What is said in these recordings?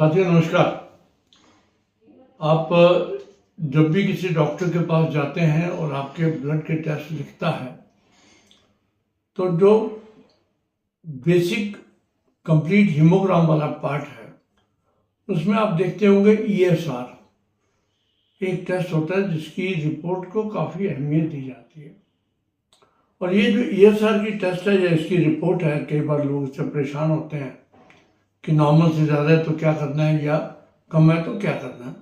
साथियों नमस्कार। आप जब भी किसी डॉक्टर के पास जाते हैं और आपके ब्लड के टेस्ट लिखता है तो जो बेसिक कंप्लीट हीमोग्राम वाला पार्ट है उसमें आप देखते होंगे ESR एक टेस्ट होता है जिसकी रिपोर्ट को काफ़ी अहमियत दी जाती है। और ये जो ESR की टेस्ट है या इसकी रिपोर्ट है, कई बार लोग इससे परेशान होते हैं कि नॉर्मल से ज़्यादा है तो क्या करना है या कम है तो क्या करना है।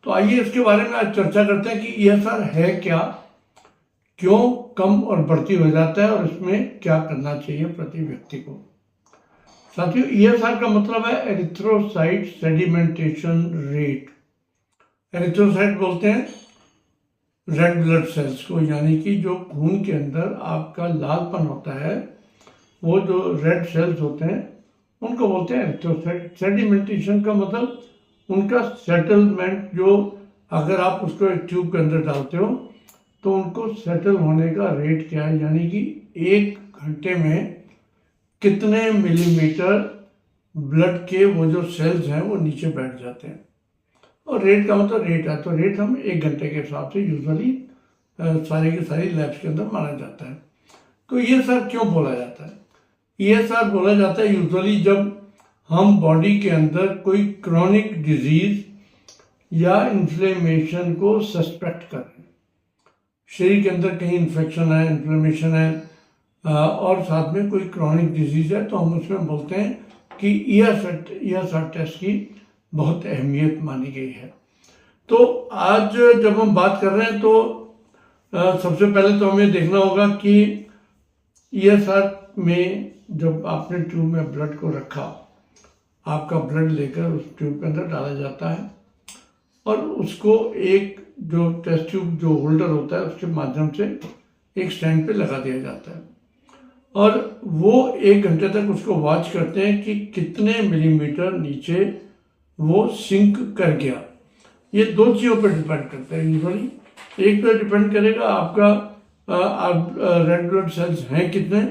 तो आइए इसके बारे में आज चर्चा करते हैं कि ESR है क्या, क्यों कम और बढ़ती हो जाता है और इसमें क्या करना चाहिए प्रति व्यक्ति को। साथियों ESR का मतलब है एरिथ्रोसाइट सेडिमेंटेशन रेट। एरिथ्रोसाइट बोलते हैं रेड ब्लड सेल्स को, यानी कि जो खून के अंदर आपका लालपन होता है वो जो रेड सेल्स होते हैं उनको बोलते हैं एरिथ्रोसाइट। सेडिमेंटेशन का मतलब उनका सेटलमेंट, जो अगर आप उसको एक ट्यूब के अंदर डालते हो तो उनको सेटल होने का रेट क्या है, यानी कि 1 घंटे में कितने मिलीमीटर ब्लड के वो जो सेल्स हैं वो नीचे बैठ जाते हैं। और रेट का मतलब रेट है, तो रेट हम 1 घंटे के हिसाब से यूजुअली सारी की सारी लैब्स के अंदर माना जाता है। तो ESR क्यों बोला जाता है? ESR बोला जाता है यूजुअली जब हम बॉडी के अंदर कोई क्रॉनिक डिजीज या इन्फ्लेमेशन को सस्पेक्ट कर रहे हैं, शरीर के अंदर कहीं इन्फेक्शन है, इन्फ्लेमेशन है और साथ में कोई क्रॉनिक डिजीज है, तो हम उसमें बोलते हैं कि ESR टेस्ट की बहुत अहमियत मानी गई है। तो आज जब हम बात कर रहे हैं तो सबसे पहले तो हमें देखना होगा कि ESR में जब आपने ट्यूब में ब्लड को रखा, आपका ब्लड लेकर उस ट्यूब के अंदर डाला जाता है और उसको एक जो टेस्ट ट्यूब जो होल्डर होता है उसके माध्यम से एक स्टैंड पे लगा दिया जाता है और वो 1 घंटे तक उसको वॉच करते हैं कि कितने मिलीमीटर नीचे वो सिंक कर गया। ये 2 चीज़ों पर डिपेंड करता है यूजुअली। एक तो डिपेंड करेगा आपका रेड ब्लड सेल्स हैं कितने,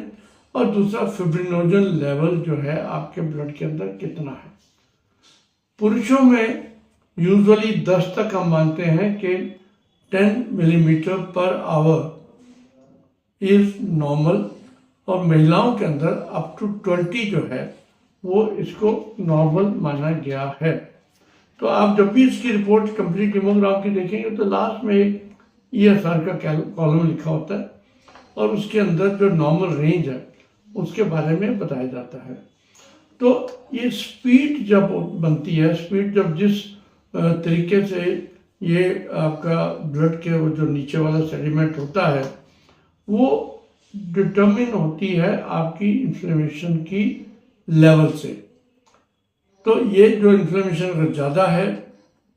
और दूसरा फिब्रिनोजन लेवल जो है आपके ब्लड के अंदर कितना है। पुरुषों में यूजुअली 10 तक हम मानते हैं कि 10 millimetre per hour is normal, और महिलाओं के अंदर अप टू 20 जो है वो इसको नॉर्मल माना गया है। तो आप जब भी इसकी रिपोर्ट कंप्लीट हीमोग्राम की देखेंगे तो लास्ट में एक ESR का कॉलम लिखा होता है और उसके अंदर जो नॉर्मल रेंज है उसके बारे में बताया जाता है। तो ये स्पीड जब बनती है, स्पीड जब जिस तरीके से ये आपका ब्लड के वो जो नीचे वाला सेडिमेंट होता है वो डिटर्मिन होती है आपकी इन्फ्लेमेशन की लेवल से। तो ये जो इन्फ्लेमेशन अगर ज़्यादा है,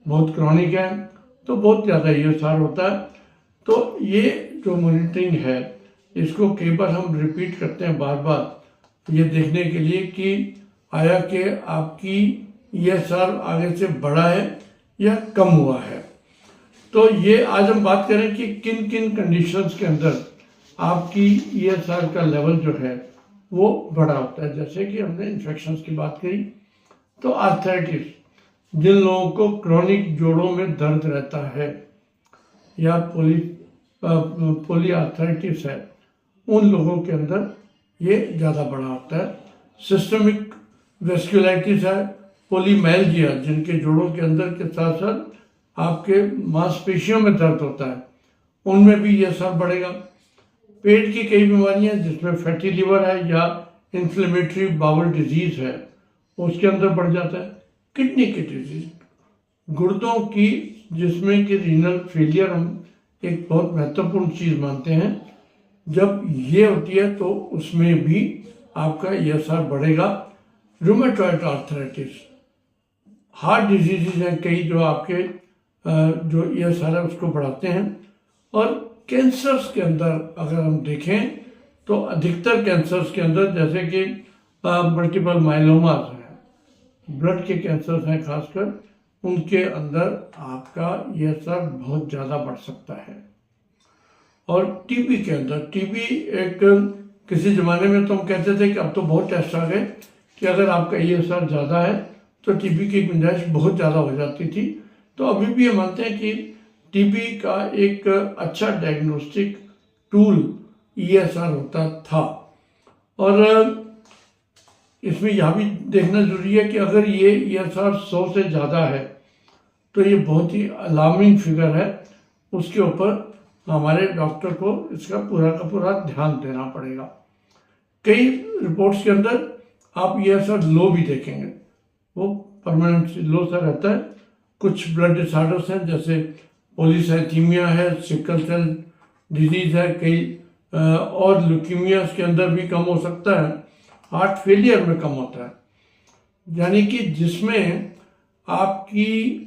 बहुत क्रॉनिक है, तो बहुत ज़्यादा ESR होता है। तो ये जो मॉनिटरिंग है इसको कई बार हम रिपीट करते हैं बार बार, ये देखने के लिए कि आया कि आपकी ESR आगे से बढ़ा है या कम हुआ है। तो ये आज हम बात करें कि किन किन कंडीशंस के अंदर आपकी ESR का लेवल जो है वो बढ़ा होता है। जैसे कि हमने इन्फेक्शंस की बात करी, तो आर्थराइटिस, जिन लोगों को क्रॉनिक जोड़ों में दर्द रहता है या पोली आर्थराइटिस है, उन लोगों के अंदर ये ज़्यादा बढ़ा होता है। सिस्टमिक वेस्कुलाइटिस है, पोलीमाइल्जिया, जिनके जोड़ों के अंदर के साथ साथ आपके मांसपेशियों में दर्द होता है, उनमें भी ESR बढ़ेगा। पेट की कई बीमारियां जिसमें फैटी लिवर है या इन्फ्लेमेटरी बाउल डिजीज है उसके अंदर बढ़ जाता है। किडनी की डिजीज, गुर्दों की, जिसमें कि रीनल फेलियर हम एक बहुत महत्वपूर्ण चीज़ मानते हैं, जब ये होती है तो उसमें भी आपका ESR बढ़ेगा। रूमेटॉइड आर्थराइटिस, हार्ट डिजीजेज हैं कई जो आपके जो ESR है उसको बढ़ाते हैं। और कैंसर्स के अंदर अगर हम देखें तो अधिकतर कैंसर्स के अंदर जैसे कि मल्टीपल माइलोमास हैं, ब्लड के कैंसर्स हैं खासकर, उनके अंदर आपका ESR बहुत ज़्यादा बढ़ सकता है। और TB के अंदर, TB एक किसी ज़माने में तो हम कहते थे कि अब तो बहुत टेस्ट आ गए कि अगर आपका ESR ज़्यादा है तो टीबी की गुंजाइश बहुत ज़्यादा हो जाती थी। तो अभी भी ये मानते हैं कि टीबी का एक अच्छा डायग्नोस्टिक टूल ईएसआर होता था। और इसमें यह भी देखना जरूरी है कि अगर ये ईएसआर 100 से ज़्यादा है तो ये बहुत ही अलार्मिंग फिगर है। उसके ऊपर हमारे डॉक्टर को इसका पूरा का पूरा ध्यान देना पड़ेगा। कई रिपोर्ट्स के अंदर आप ईएसआर लो भी देखेंगे, वो परमानेंट लो सा रहता है। कुछ ब्लड डिसऑर्डर्स हैं जैसे पॉलीसाइथीमिया है, सिकल सेल डिजीज है, कई और ल्यूकीमियास के अंदर भी कम हो सकता है, हार्ट फेलियर में कम होता है। यानी कि जिसमें आपकी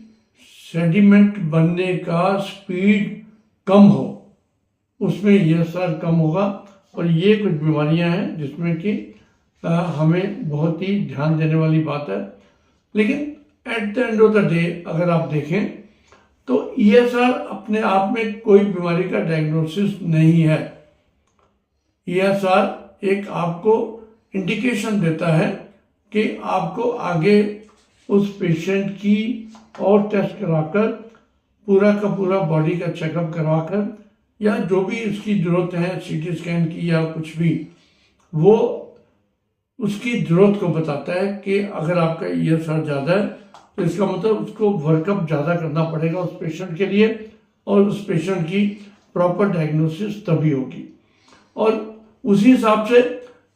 सेडिमेंट बनने का स्पीड कम हो उसमें ईएसआर कम होगा। और ये कुछ बीमारियां हैं जिसमें कि हमें बहुत ही ध्यान देने वाली बात है। लेकिन at the end of the day अगर आप देखें तो ईएसआर अपने आप में कोई बीमारी का डायग्नोसिस नहीं है। ईएसआर एक आपको इंडिकेशन देता है कि आपको आगे उस पेशेंट की और टेस्ट कराकर पूरा का पूरा बॉडी का चेकअप करवाकर या जो भी इसकी ज़रूरत है सीटी स्कैन की या कुछ भी, वो उसकी ज़रूरत को बताता है कि अगर आपका ईएसआर ज़्यादा है तो इसका मतलब उसको वर्कअप ज़्यादा करना पड़ेगा उस पेशेंट के लिए और उस पेशेंट की प्रॉपर डायग्नोसिस तभी होगी। और उसी हिसाब से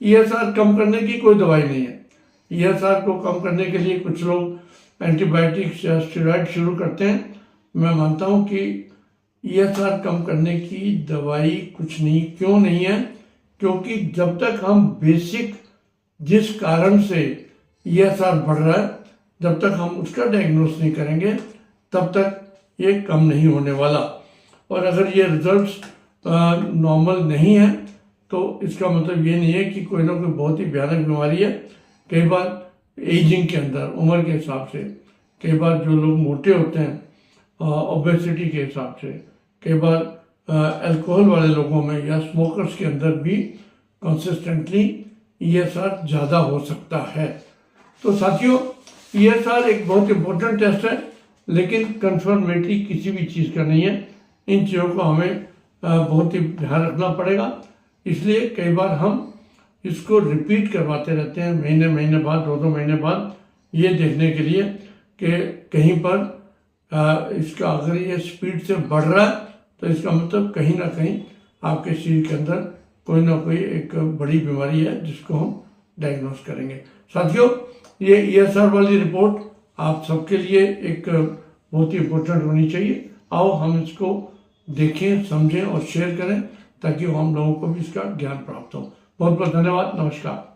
ईएसआर कम करने की कोई दवाई नहीं है। ईएसआर को कम करने के लिए कुछ लोग एंटीबायोटिक्स या स्टेरॉइड शुरू करते हैं। मैं मानता हूँ कि ईएसआर कम करने की दवाई कुछ नहीं, क्यों नहीं है, क्योंकि जब तक हम बेसिक जिस कारण से ईएसआर बढ़ रहा है जब तक हम उसका डायग्नोस नहीं करेंगे तब तक ये कम नहीं होने वाला। और अगर ये रिजल्ट्स नॉर्मल नहीं है तो इसका मतलब ये नहीं है कि कोई ना कोई बहुत ही भयानक बीमारी है। कई बार एजिंग के अंदर उम्र के हिसाब से, कई बार जो लोग मोटे होते हैं ओबेसिटी के हिसाब से, कई बार अल्कोहल वाले लोगों में या स्मोकर्स के अंदर भी कंसिस्टेंटली ईएसआर ज़्यादा हो सकता है। तो साथियों, ईएसआर एक बहुत इम्पोर्टेंट टेस्ट है लेकिन कंफर्मेटरी किसी भी चीज़ का नहीं है। इन चीज़ों को हमें बहुत ही ध्यान रखना पड़ेगा। इसलिए कई बार हम इसको रिपीट करवाते रहते हैं महीने बाद, 2 महीने बाद, ये देखने के लिए कि कहीं पर इसका अगर ये स्पीड से बढ़ रहा है तो इसका मतलब कहीं ना कहीं आपके शरीर के अंदर कोई ना कोई एक बड़ी बीमारी है जिसको हम डायग्नोस करेंगे। साथियों, ये ईएसआर वाली रिपोर्ट आप सबके लिए एक बहुत ही इम्पोर्टेंट होनी चाहिए। आओ हम इसको देखें, समझें और शेयर करें ताकि हम लोगों को भी इसका ज्ञान प्राप्त हो। बहुत बहुत धन्यवाद। नमस्कार।